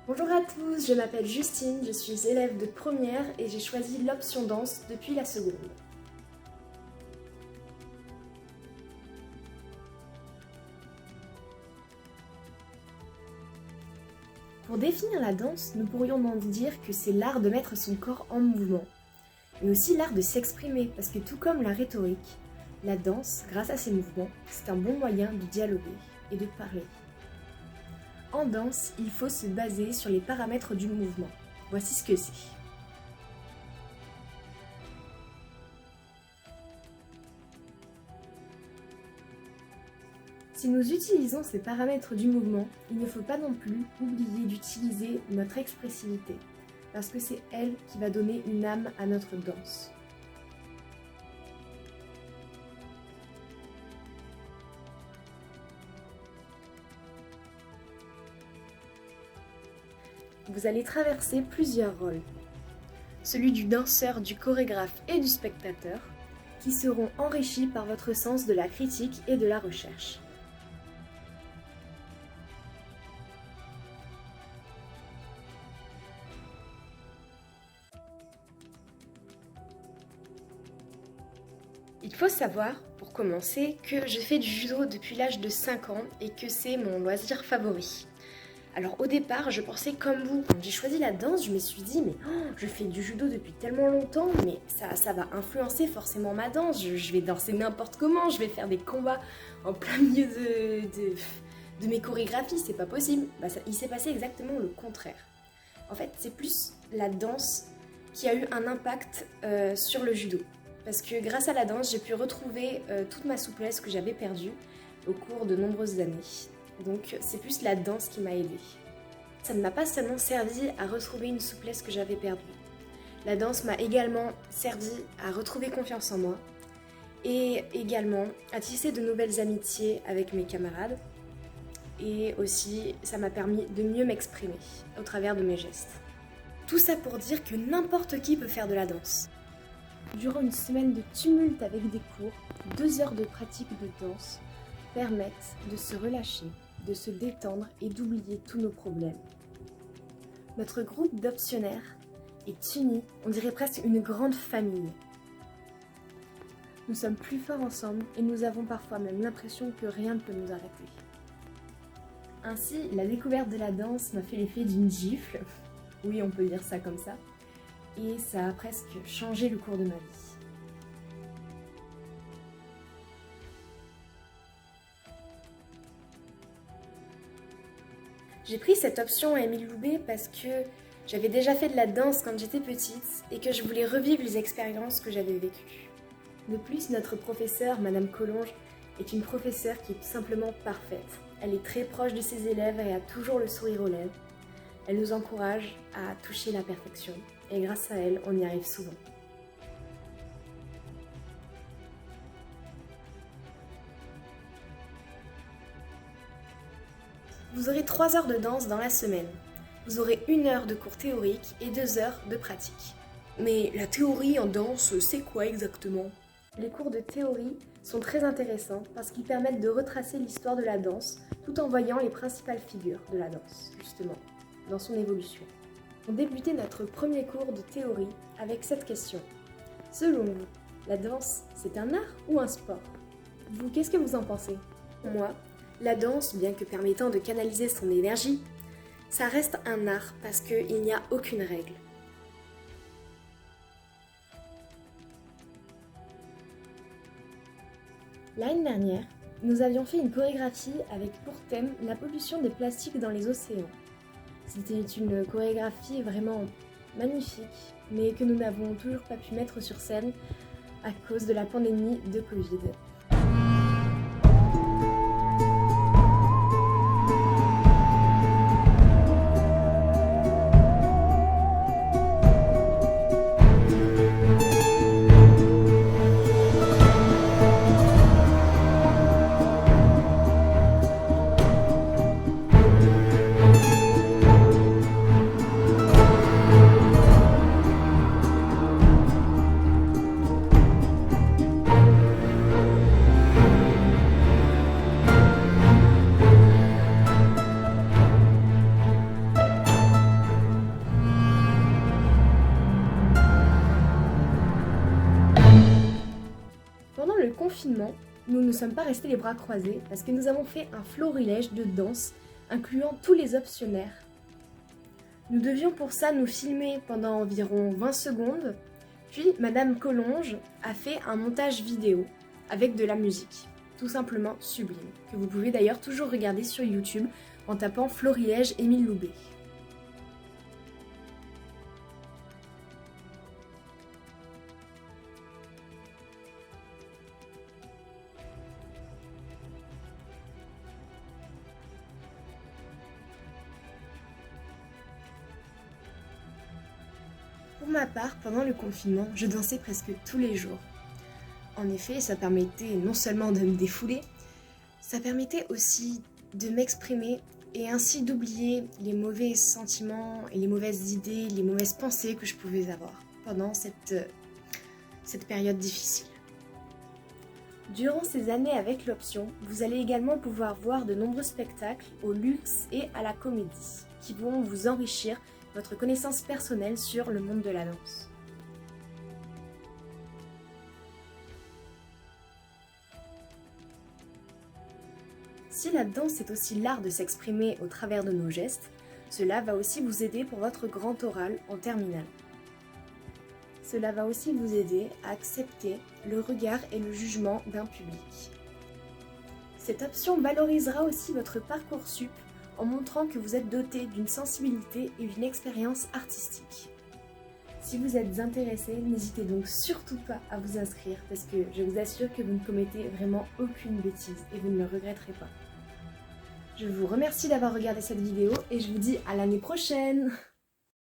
Bonjour à tous, je m'appelle Justine, je suis élève de première et j'ai choisi l'option danse depuis la seconde. Pour définir la danse, nous pourrions donc dire que c'est l'art de mettre son corps en mouvement, mais aussi l'art de s'exprimer, parce que tout comme la rhétorique, la danse, grâce à ses mouvements, c'est un bon moyen de dialoguer et de parler. En danse, il faut se baser sur les paramètres du mouvement. Voici ce que c'est. Si nous utilisons ces paramètres du mouvement, il ne faut pas non plus oublier d'utiliser notre expressivité, parce que c'est elle qui va donner une âme à notre danse. Vous allez traverser plusieurs rôles. Celui du danseur, du chorégraphe et du spectateur, qui seront enrichis par votre sens de la critique et de la recherche. Il faut savoir, pour commencer, que je fais du judo depuis l'âge de 5 ans et que c'est mon loisir favori. Alors au départ, je pensais comme vous. Quand j'ai choisi la danse, je me suis dit, mais je fais du judo depuis tellement longtemps, mais ça va influencer forcément ma danse. Je vais danser n'importe comment, je vais faire des combats en plein milieu de mes chorégraphies, c'est pas possible. Il s'est passé exactement le contraire. En fait, c'est plus la danse qui a eu un impact sur le judo. Parce que grâce à la danse, j'ai pu retrouver toute ma souplesse que j'avais perdue au cours de nombreuses années. Donc c'est plus la danse qui m'a aidée. Ça ne m'a pas seulement servi à retrouver une souplesse que j'avais perdue. La danse m'a également servi à retrouver confiance en moi et également à tisser de nouvelles amitiés avec mes camarades. Et aussi, ça m'a permis de mieux m'exprimer au travers de mes gestes. Tout ça pour dire que n'importe qui peut faire de la danse. Durant une semaine de tumulte avec des cours, 2 heures de pratique de danse permettent de se relâcher, de se détendre et d'oublier tous nos problèmes. Notre groupe d'optionnaires est uni, on dirait presque une grande famille. Nous sommes plus forts ensemble et nous avons parfois même l'impression que rien ne peut nous arrêter. Ainsi, la découverte de la danse m'a fait l'effet d'une gifle, oui on peut dire ça comme ça, et ça a presque changé le cours de ma vie. J'ai pris cette option à Émile Loubet parce que j'avais déjà fait de la danse quand j'étais petite et que je voulais revivre les expériences que j'avais vécues. De plus, notre professeure, Madame Collonges, est une professeure qui est tout simplement parfaite. Elle est très proche de ses élèves et a toujours le sourire aux lèvres. Elle nous encourage à toucher la perfection et grâce à elle, on y arrive souvent. Vous aurez 3 heures de danse dans la semaine. Vous aurez 1 heure de cours théorique et 2 heures de pratique. Mais la théorie en danse, c'est quoi exactement ? Les cours de théorie sont très intéressants parce qu'ils permettent de retracer l'histoire de la danse tout en voyant les principales figures de la danse, justement, dans son évolution. On débutait notre premier cours de théorie avec cette question. Selon vous, la danse, c'est un art ou un sport ? Vous, qu'est-ce que vous en pensez ? Moi, la danse, bien que permettant de canaliser son énergie, ça reste un art parce qu'il n'y a aucune règle. L'année dernière, nous avions fait une chorégraphie avec pour thème la pollution des plastiques dans les océans. C'était une chorégraphie vraiment magnifique, mais que nous n'avons toujours pas pu mettre sur scène à cause de la pandémie de Covid. confinement, nous ne sommes pas restés les bras croisés parce que nous avons fait un florilège de danse incluant tous les optionnaires. Nous devions pour ça nous filmer pendant environ 20 secondes, puis Madame Collonges a fait un montage vidéo avec de la musique, tout simplement sublime, que vous pouvez d'ailleurs toujours regarder sur YouTube en tapant Florilège Émile Loubet. Pour ma part, pendant le confinement, je dansais presque tous les jours. En effet, ça permettait non seulement de me défouler, ça permettait aussi de m'exprimer et ainsi d'oublier les mauvais sentiments et les mauvaises idées, les mauvaises pensées que je pouvais avoir pendant cette période difficile. Durant ces années avec l'option, vous allez également pouvoir voir de nombreux spectacles au luxe et à la comédie qui vont vous enrichir votre connaissance personnelle sur le monde de la danse. Si la danse est aussi l'art de s'exprimer au travers de nos gestes, cela va aussi vous aider pour votre grand oral en terminale. Cela va aussi vous aider à accepter le regard et le jugement d'un public. Cette option valorisera aussi votre Parcoursup en montrant que vous êtes doté d'une sensibilité et d'une expérience artistique. Si vous êtes intéressé, n'hésitez donc surtout pas à vous inscrire parce que je vous assure que vous ne commettez vraiment aucune bêtise et vous ne le regretterez pas. Je vous remercie d'avoir regardé cette vidéo et je vous dis à l'année prochaine!